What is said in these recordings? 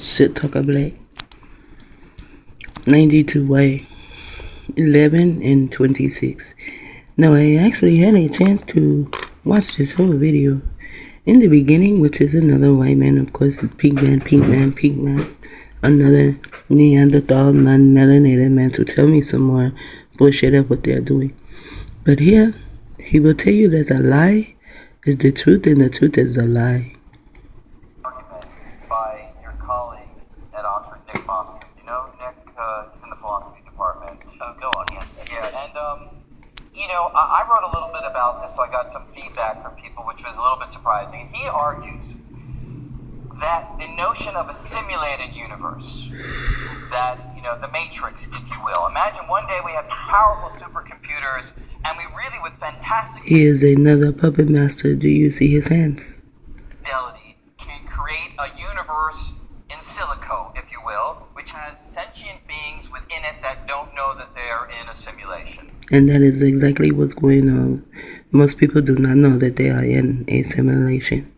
Shit Talker Black. 92 white. 11 and 26. Now I actually had a chance to watch this whole video. In the beginning, which is another white man, of course, pink man. Another Neanderthal, non-melanated man to tell me some more bullshit of what they're doing. But here, he will tell you that a lie is the truth and the truth is a lie. Argument by your colleague at Oxford, Nick Foster. You know Nick is in the philosophy department. Oh, go on, yes. Yeah, and I wrote a little bit about this, so I got some feedback from people, which was a little bit surprising. He argues that the notion of a simulated universe, that, the Matrix, if you will. Imagine one day we have these powerful supercomputers, and we really, with fantastic... He is another puppet master. Do you see his hands? ...fidelity, can create a universe in silico, if you will, which has sentient beings within it that don't know that they're in a simulation. And that is exactly what's going on. Most people do not know that they are in a simulation.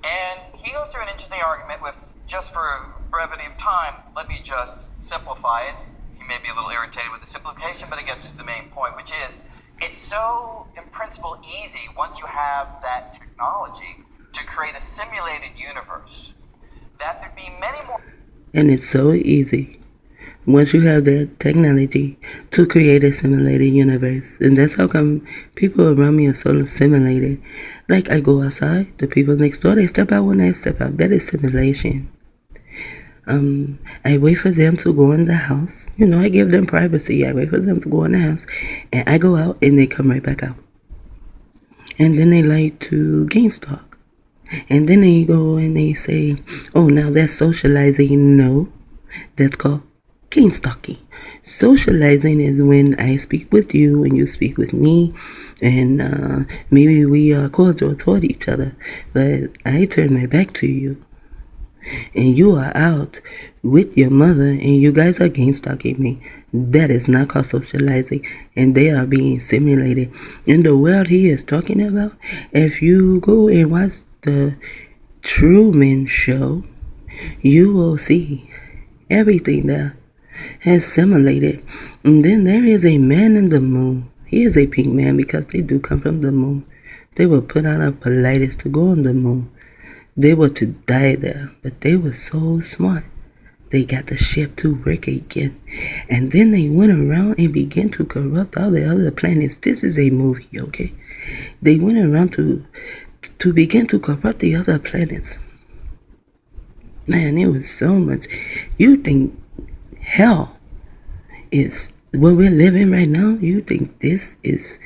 And he goes through an interesting argument with, just for brevity of time, let me just simplify it. He may be a little irritated with the simplification, but it gets to the main point, which is, it's so, in principle, easy, once you have that technology, to create a simulated universe, that there'd be many more... And it's so easy, once you have that technology, to create a simulated universe. And that's how come people around me are so simulated. Like, I go outside, the people next door, they step out when I step out. That is simulation. I wait for them to go in the house. I give them privacy. I wait for them to go in the house. And I go out and they come right back out. And then they like to game stalk. And then they go and they say, oh, now that's socializing. No, that's called game stalking. Socializing is when I speak with you and you speak with me. And maybe we are cordial toward each other. But I turn my back to you. And you are out with your mother and you guys are game stalking me. That is not called socializing, and they are being simulated. In the world he is talking about, if you go and watch the Truman Show, you will see everything that has simulated. And then there is a man in the moon. He is a pink man because they do come from the moon. They were put out of politeness to go on the moon. They were to die there, but they were so smart. They got the ship to work again. And then they went around and began to corrupt all the other planets. This is a movie, okay? They went around to begin to corrupt the other planets. Man, it was so much. You think hell is what we're living right now? You think this is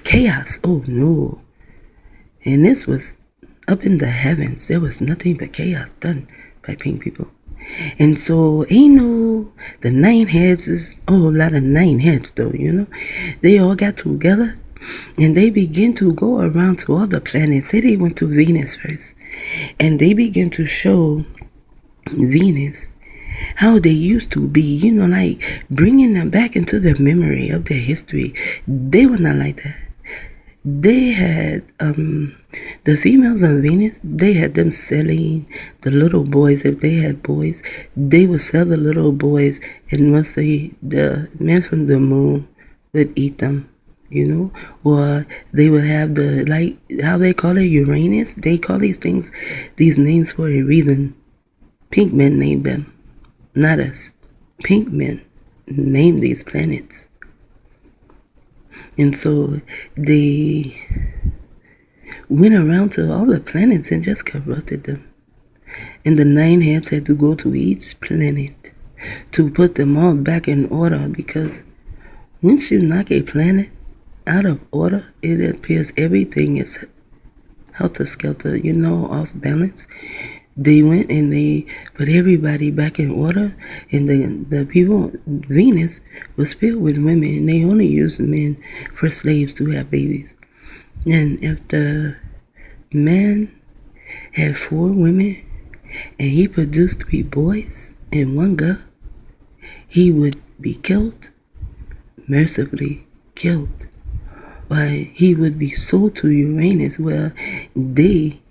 chaos? Oh no. And this was up in the heavens. There was nothing but chaos done by pink people. And so the 9 heads is a whole lot of 9 heads though, They all got together and they began to go around to all the planets. Say they went to Venus first. And they began to show Venus how they used to be, like bringing them back into the memory of their history. They were not like that. They had the females on Venus, they had them selling the little boys. If they had boys, they would sell the little boys, and once the men from the moon would eat them, or they would have how they call it, Uranus. They call these names for a reason. Pink men named them, not us. Pink men named these planets. And so they went around to all the planets and just corrupted them. And the 9 heads had to go to each planet to put them all back in order, because once you knock a planet out of order, it appears everything is helter-skelter, off balance. They went and they put everybody back in order, and the people, Venus, was filled with women, and they only used men for slaves to have babies. And if the man had 4 women, and he produced 3 boys and 1 girl, he would be killed, mercifully killed. But he would be sold to Uranus, where they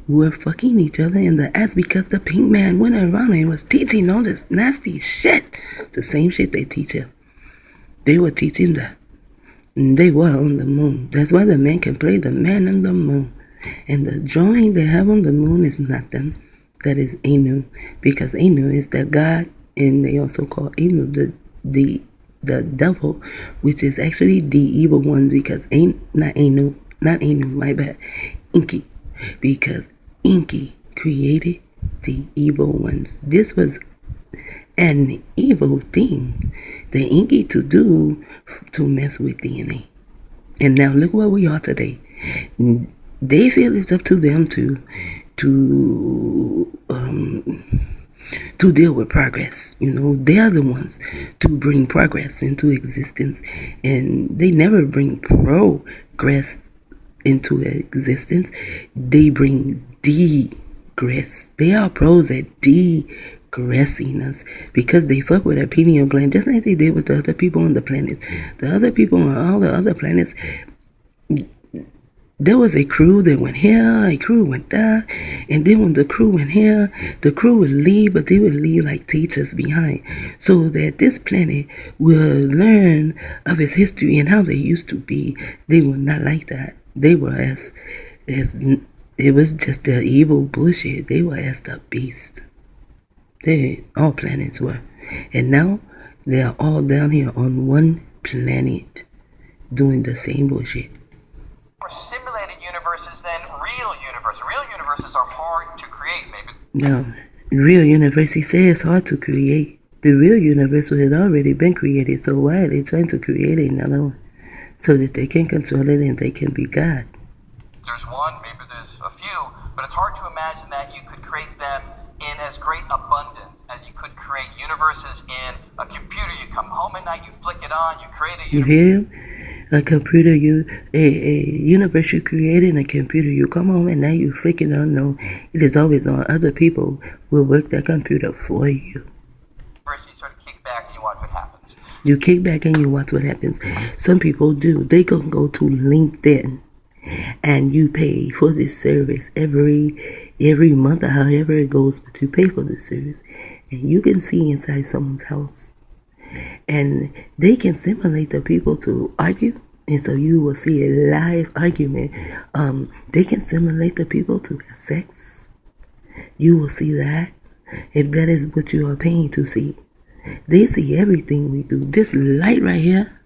were fucking each other in the ass because the pink man went around and was teaching all this nasty shit. The same shit they teach him. They were teaching that. And they were on the moon. That's why the man can play the man on the moon. And the drawing they have on the moon is nothing. That is Anu. Because Anu is the god, and they also call Anu the devil, which is actually the evil one, because not Anu, my bad, Inky. Because Inky created the evil ones. This was an evil thing the Inky to do to mess with DNA. And now look where we are today. They feel it's up to them to deal with progress. You know, they're the ones to bring progress into existence, and they never bring progress into existence. They bring degress. They are pros at degressing us because they fuck with our pineal gland just like they did with the other people on the planet. The other people on all the other planets, there was a crew that went here, a crew went there, and then when the crew went here, the crew would leave, but they would leave like teachers behind, so that this planet will learn of its history and how they used to be. They were not like that. They were as it was just the evil bullshit. They were as the beast. All planets were. And now they are all down here on one planet doing the same bullshit. More simulated universes than real universes. Real universes are hard to create, maybe. No, real universe, he says it's hard to create. The real universe has already been created, so why are they trying to create another one? So that they can control it and they can be God. There's one, maybe there's a few, but it's hard to imagine that you could create them in as great abundance as you could create universes in a computer. You come home at night, you flick it on, you create a universe. You hear him? A computer, a universe you created in a computer, you come home and now you flick it on. No, it is always on. Other people will work that computer for you. First, you sort of kick back and you watch what happens. You kick back and you watch what happens. Some people do. They can go to LinkedIn and you pay for this service every month or however it goes, but you pay for this service and you can see inside someone's house. And they can simulate the people to argue, and so you will see a live argument. They can simulate the people to have sex. You will see that, if that is what you are paying to see. They see everything we do. This light right here,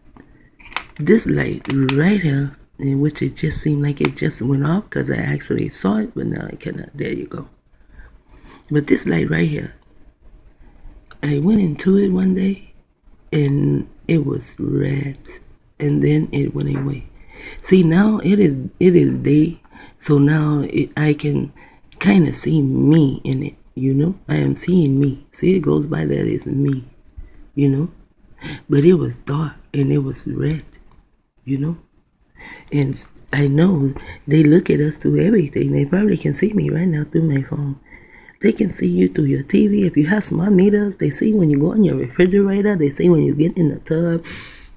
in which it just seemed like it just went off because I actually saw it, but now I cannot. There you go. But this light right here, I went into it one day, and it was red, and then it went away. See, now it is day, so now I can kind of see me in it, you know. I am seeing me. See, it goes by that is me, you know. But it was dark and it was red, you know. And I know they look at us through everything. They probably can see me right now through my phone. They can see you through your TV. If you have smart meters, they see when you go in your refrigerator. They see when you get in the tub.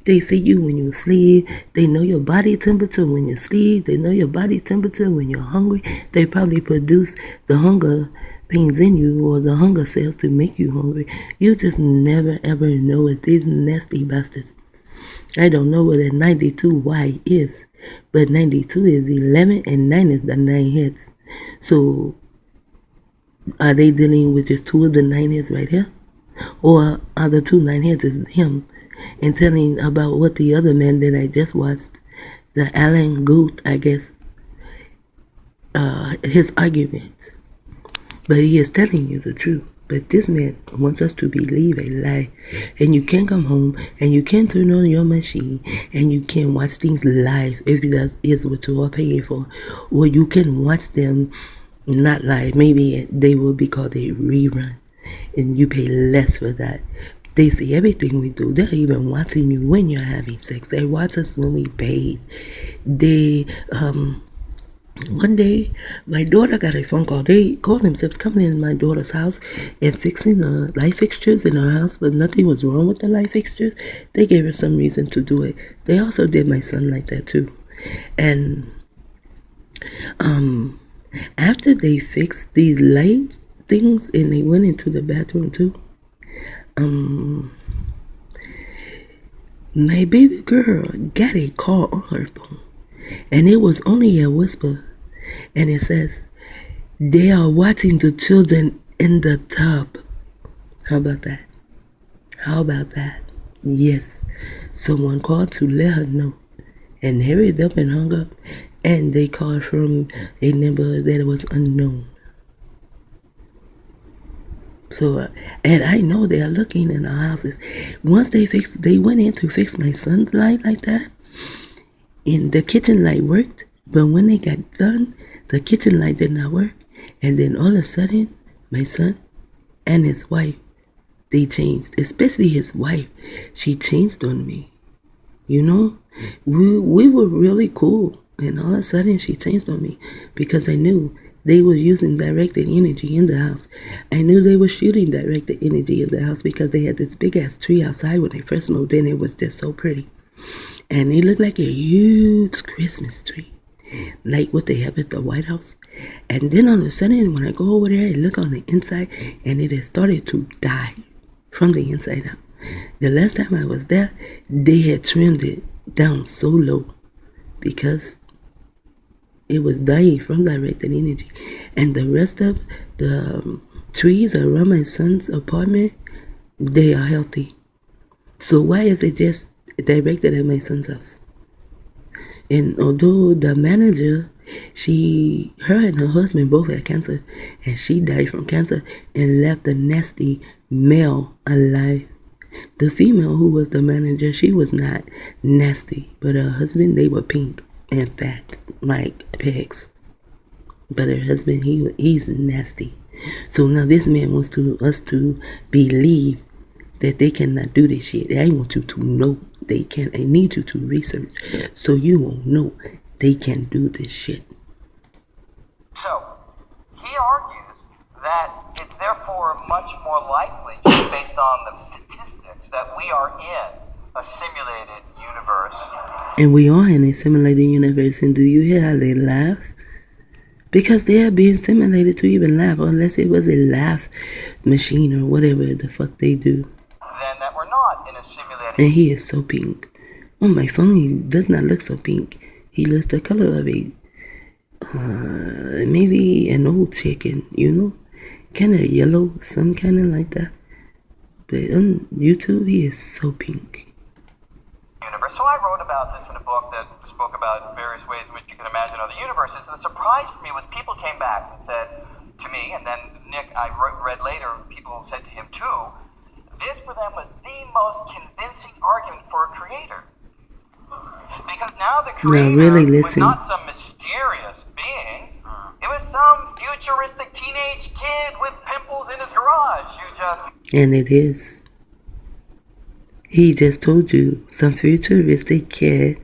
They see you when you sleep. They know your body temperature when you sleep. They know your body temperature when you're hungry. They probably produce the hunger pains in you or the hunger cells to make you hungry. You just never ever know it. These nasty bastards. I don't know what a 92Y is, but 92 is 11 and 9 is the 9 heads. So are they dealing with just 2 of the 9 heads right here? Or are the 2 9 heads is him and telling about what the other man that I just watched, the Alan Goot, I guess, his arguments. But he is telling you the truth. But this man wants us to believe a lie. And you can't come home and you can't turn on your machine and you can't watch things live if that is what you are paying for. Or you can watch them not live. Maybe they will be called a rerun. And you pay less for that. They see everything we do. They're even watching you when you're having sex. They watch us when we bathe. They, one day, my daughter got a phone call. They called themselves coming in my daughter's house and fixing the light fixtures in her house, but nothing was wrong with the light fixtures. They gave her some reason to do it. They also did my son like that too. And After they fixed these light things and they went into the bathroom too, my baby girl got a call on her phone, and it was only a whisper, and it says, "They are watching the children in the tub." How about that? How about that? Yes, someone called to let her know, and hurried up and hung up, and they called from a number that was unknown. So, and I know they are looking in our houses. Once they went in to fix my son's light like that, and the kitchen light worked, but when they got done, the kitchen light did not work. And then all of a sudden, my son and his wife, they changed, especially his wife. She changed on me. You know, we were really cool. And all of a sudden, she changed on me because I knew they were using directed energy in the house. I knew they were shooting directed energy in the house because they had this big ass tree outside when they first moved in. It was just so pretty. And it looked like a huge Christmas tree, like what they have at the White House. And then all of a sudden, when I go over there, I look on the inside, and it has started to die from the inside out. The last time I was there, they had trimmed it down so low because it was dying from directed energy. And the rest of the trees around my son's apartment, they are healthy. So why is it just directed at my son's house? And although the manager, her and her husband both had cancer, and she died from cancer and left a nasty male alive. The female who was the manager, she was not nasty, but her husband, they were pink and fat like pigs. But her husband, he's nasty. So now this man wants us to believe that they cannot do this shit. I want you to know they can. I need you to research so you will know they can do this shit. So, he argues that it's therefore much more likely, just based on the statistics, that we are in a simulated universe. And we are in a simulated universe. And do you hear how they laugh? Because they are being simulated to even laugh, unless it was a laugh machine or whatever the fuck they do. Then that we're not in a simulated. And he is so pink. On my phone, he does not look so pink. He looks the color of a maybe an old chicken, you know, kind of yellow, some kind of like that. But on YouTube, he is so pink. Universe. So I wrote about this in a book that spoke about various ways in which you can imagine other universes. And the surprise for me was people came back and said to me, and then Nick, I read later, people said to him too, this for them was the most convincing argument for a creator. Because now the creator was not some mysterious being. It was some futuristic teenage kid with pimples in his garage. And it is. He just told you, some futuristic kid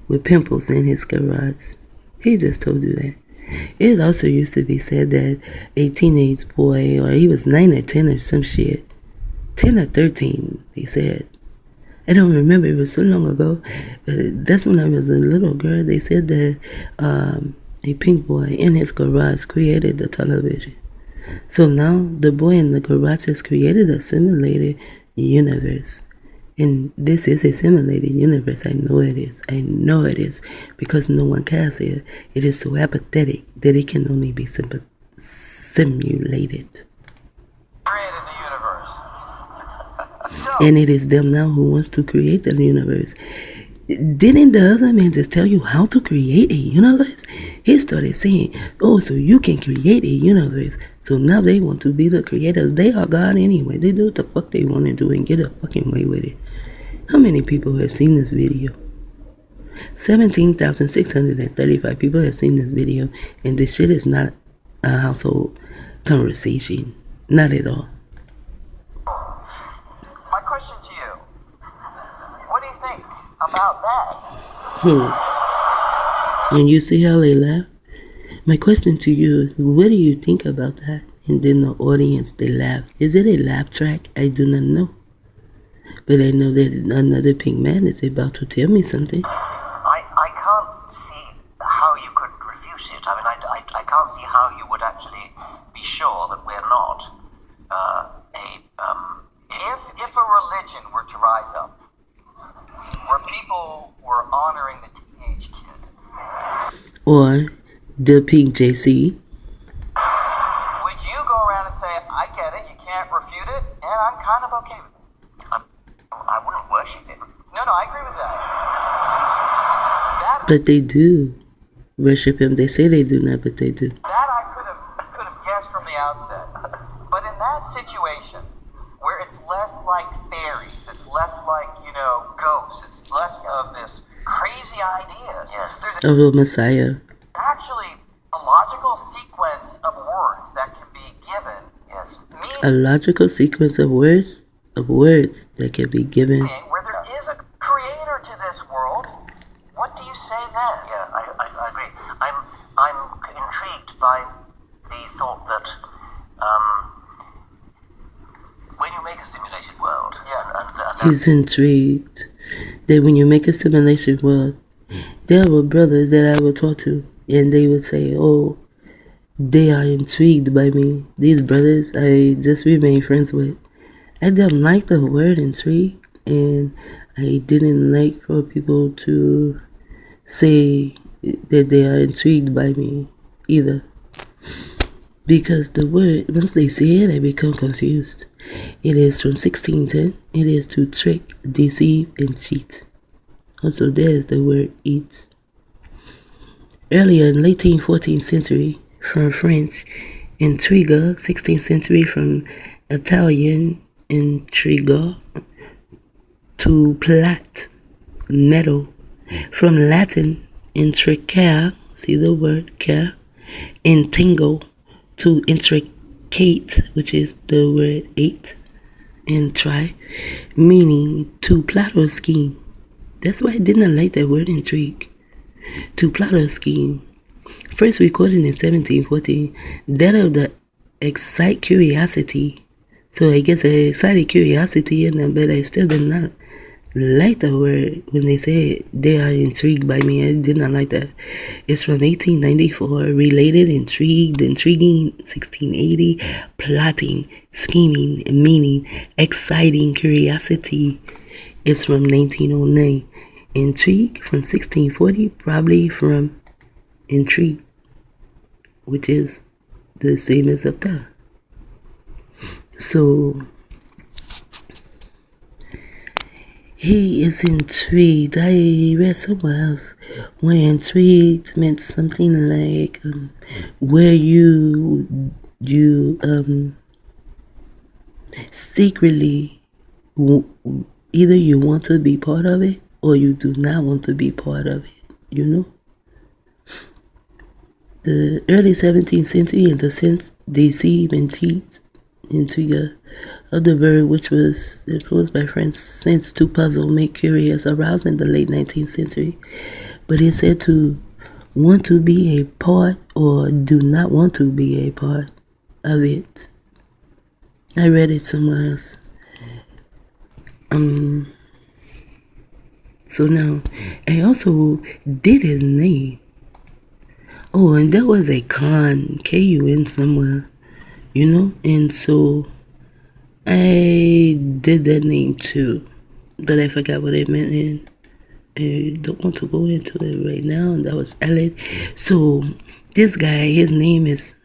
with pimples in his garage. He just told you that. It also used to be said that a teenage boy, or he was 9 or 10 or some shit, 10 or 13, they said. I don't remember, it was so long ago, but that's when I was a little girl. They said that a pink boy in his garage created the television. So now the boy in the garage has created a simulated universe. And this is a simulated universe. I know it is. I know it is. Because no one cares here. It is so apathetic that it can only be simulated. Created the universe. And it is them now who wants to create the universe. Didn't the other man just tell you how to create a universe? He started saying, oh, so you can create a universe. So now they want to be the creators. They are God anyway. They do what the fuck they want to do and get a fucking way with it. How many people have seen this video? 17,635 people have seen this video. And this shit is not a household conversation. Not at all. My question to you, what do you think about that? And you see how they laugh? My question to you is, what do you think about that? And then the audience, they laugh. Is it a laugh track? I do not know. But I know that another pink man is about to tell me something. I can't see how you could refuse it. I mean, I can't see how you would actually be sure that we're not if a religion were to rise up, where people were honoring the teenage kid, or the pink JC, would you go around and say, I get it, you can't refute it, and I'm kind of okay with it? I wouldn't worship it. No, I agree with that. But they do worship him. They say they do not, but they do. That I could have guessed from the outset. But in that situation, where it's less like fairies, it's less like, ghosts, it's less of this crazy idea. Yes. Of a Messiah. Actually a logical sequence of words that can be given. Yes. A logical sequence of words that can be given. Where there is a creator to this world. What do you say then? Yeah, I agree. I'm intrigued by the thought that when you make a simulated world, he's intrigued that when you make a simulation world, there were brothers that I would talk to, and they would say, "Oh, they are intrigued by me." These brothers I just remain friends with. I didn't like the word intrigue, and I didn't like for people to say that they are intrigued by me either. Because the word, once they say it, I become confused. It is from 1610. It is to trick, deceive, and cheat. Also, there's the word eat. Earlier in late 14th century, from French, intriga, 16th century from Italian, intriga, to plot, metal, from Latin, intricare, see the word care, entangle, to intricate, which is the word eight, and try, meaning to plot or scheme. That's why I didn't like that word intrigue. To plot or scheme. First recorded in 1714, that of the excite curiosity. So I guess I excited curiosity in them, but I still did not like the word when they say they are intrigued by me. I did not like that. It's from 1894. Related, intrigued, intriguing, 1680. Plotting, scheming, meaning, exciting curiosity. It's from 1909. Intrigue from 1640, probably from intrigue, which is the same as up there. So he is intrigued. I read somewhere else where intrigued meant something like where you secretly either you want to be part of it or you do not want to be part of it. The early 17th century, in the sense deceive and cheat, intrigue of the verb, which was influenced by French sense to puzzle, make curious, aroused in the late 19th century. But it's said to want to be a part or do not want to be a part of it. I read it somewhere else. So now, I also did his name. Oh, and there was a K-U-N somewhere, and so I did that name too, but I forgot what it meant, and I don't want to go into it right now, and that was Ellen. So this guy, his name is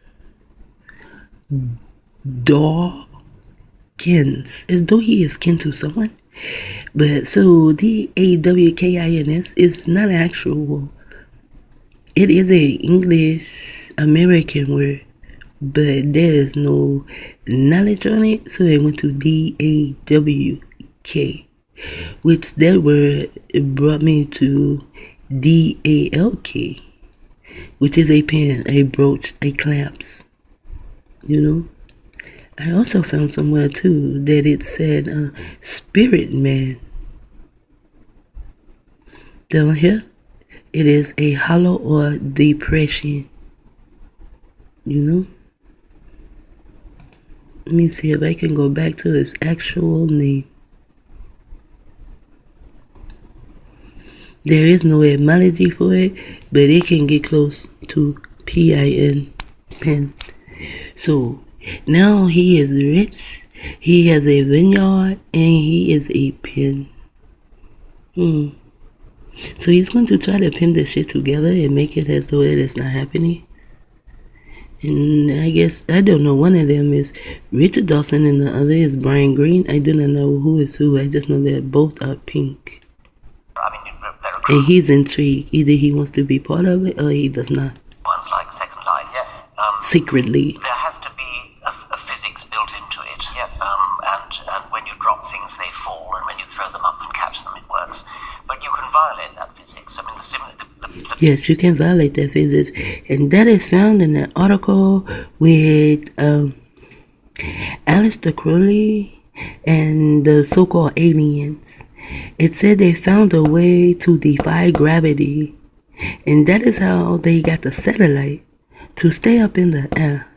Dawkins, as though he is kin to someone. But so Dawkins is not actual. It is a English American word, but there is no knowledge on it, so I went to DAWK, which that word brought me to DALK, which is a pen, a brooch, a clamps. I also found somewhere too that it said spirit man. Down here, it is a hollow or depression. Let me see if I can go back to his actual name. There is no etymology for it, but it can get close to P-I-N, pin. So now he is rich, he has a vineyard, and he is a pin. So he's going to try to pin this shit together and make it as though it is not happening. And I guess, I don't know, one of them is Richard Dawson and the other is Brian Green. I do not know who is who. I just know that both are pink. And he's intrigued. Either he wants to be part of it or he does not. Ones like Second Life. Yes. Secretly. There has to be a physics built into it. Yes. And when you drop things, they fall, and when you throw them up and catch them, it works. But you can violate that physics. I mean, Yes, you can violate that physics. And that is found in an article with Aleister Crowley and the so-called aliens. It said they found a way to defy gravity. And that is how they got the satellite to stay up in the air.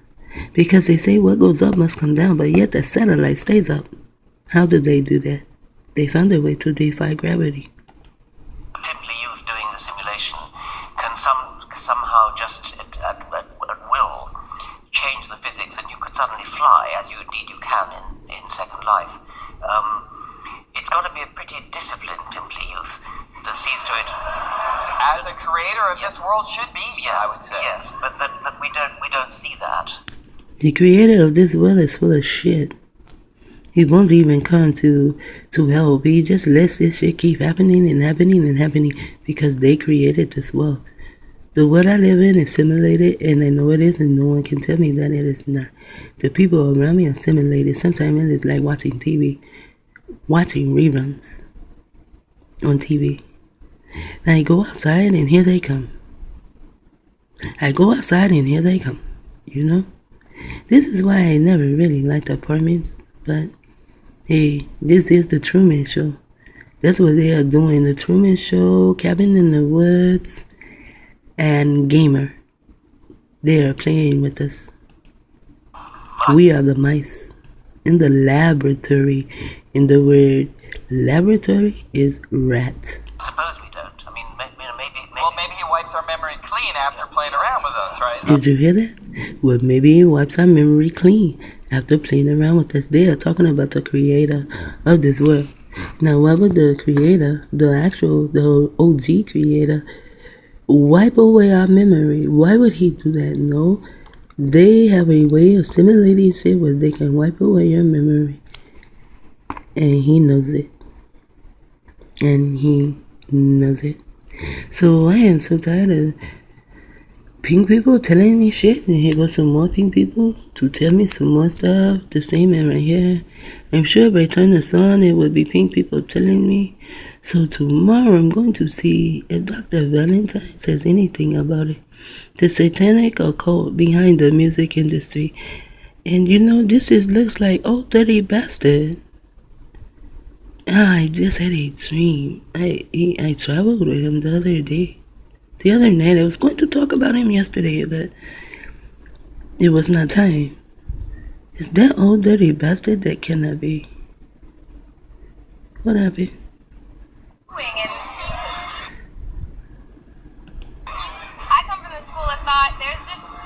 Because they say what goes up must come down, but yet the satellite stays up. How did they do that? They found a way to defy gravity. pimply youth doing the simulation can somehow just at will change the physics, and you could suddenly fly, as you can in Second Life. It's got to be a pretty disciplined pimply youth that sees to it. As a creator of this world should be, I would say. Yes, but we don't see that. The creator of this world is full of shit. He won't even come to help. He just lets this shit keep happening and happening and happening because they created this world. The world I live in is simulated, and I know it is, and no one can tell me that it is not. The people around me are simulated. Sometimes it is like watching TV, watching reruns on TV. And I go outside and here they come. I go outside and here they come. You know? This is why I never really liked apartments. But, hey, this is the Truman Show. That's what they are doing. The Truman Show, Cabin in the Woods, and Gamer. They are playing with us. We are the mice. In the laboratory. And the word laboratory is rat. Suppose we don't. I mean, maybe. Well, maybe he wipes our memory clean after playing around with us, right? Did you hear that? Well, maybe he wipes our memory clean after playing around with us. They are talking about the creator of this world. Now, why would the creator, the OG creator, wipe away our memory? Why would he do that? No. They have a way of simulating shit where they can wipe away your memory. And he knows it. And he knows it. So I am so tired of pink people telling me shit. And here goes some more pink people to tell me some more stuff. The same man right here. I'm sure by the time it's on, it would be pink people telling me. So tomorrow I'm going to see if Dr. Valentine says anything about it. The satanic occult behind the music industry. And you know, looks like old dirty bastard. I just had a dream. I traveled with him the other day. The other night, I was going to talk about him yesterday, but it was not time. Is that old dirty bastard? That cannot be. What happened? I come from the school of thought.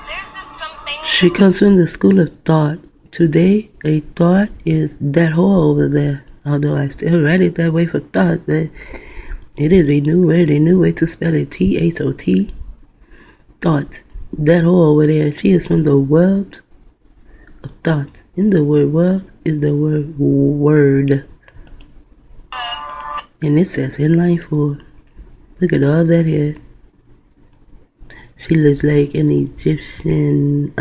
There's just something. She comes from the school of thought. Today, a thought is that hole over there. Although I still write it that way for thought, but it is a new word, a new way to spell it. T-H-O-T. Thought. That hole over there. She is from the world of thought. In the word world is the word word. And it says headline 4. Look at all that hair. She looks like an Egyptian,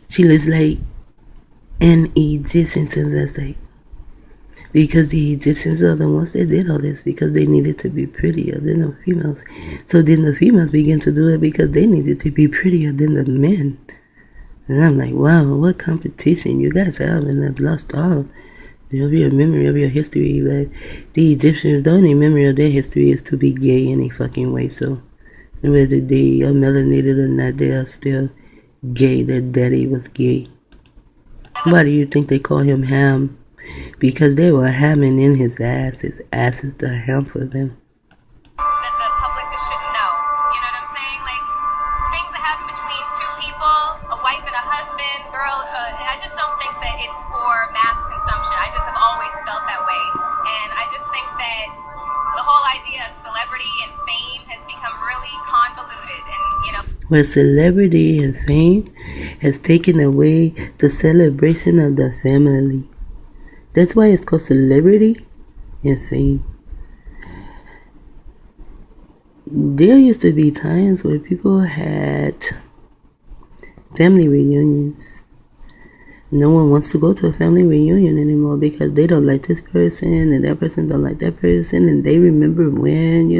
she looks like an Egyptian transvestite. Because the Egyptians are the ones that did all this because they needed to be prettier than the females. So then the females began to do it because they needed to be prettier than the men. And I'm like, wow, what competition you guys have, and I've lost all of your memory of your history. But the Egyptians, the only memory of their history is to be gay in a fucking way. So whether they are melanated or not, they are still gay. Their daddy was gay. Why do you think they call him Ham? Because they were hamming in his ass. His ass is the ham for them. That the public just shouldn't know. You know what I'm saying? Like, girl, I just don't think that it's for mass consumption. I just have always felt that way. And I just think that the whole idea of celebrity and fame has become really convoluted. And, you know, where celebrity and fame has taken away the celebration of the family. That's why it's called celebrity and fame. There used to be times where people had family reunions. No one wants to go to a family reunion anymore because they don't like this person and that person don't like that person, and they remember when,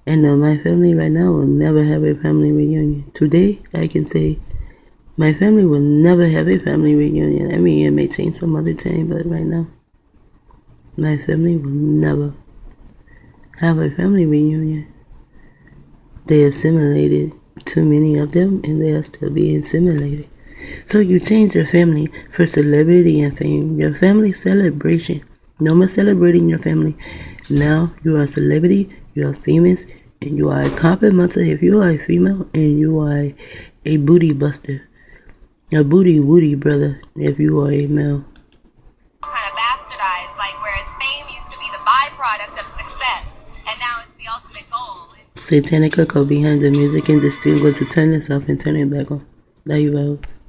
And my family right now will never have a family reunion. Today, I can say my family will never have a family reunion. I mean, it may change some other time, but right now, my family will never have a family reunion. They have assimilated too many of them, and they are still being assimilated. So you change your family for celebrity and fame. Your family celebration. No more celebrating your family. Now you are a celebrity, you are famous, and you are a carpet monster if you are a female, and you are a booty buster. A booty woody brother if you are a male. kind of bastardized, like whereas fame used to be the byproduct of success, and now it's the ultimate goal. Satanic Coco behind the music industry. I'm going to turn this off and turn it back on. Love you, Rose.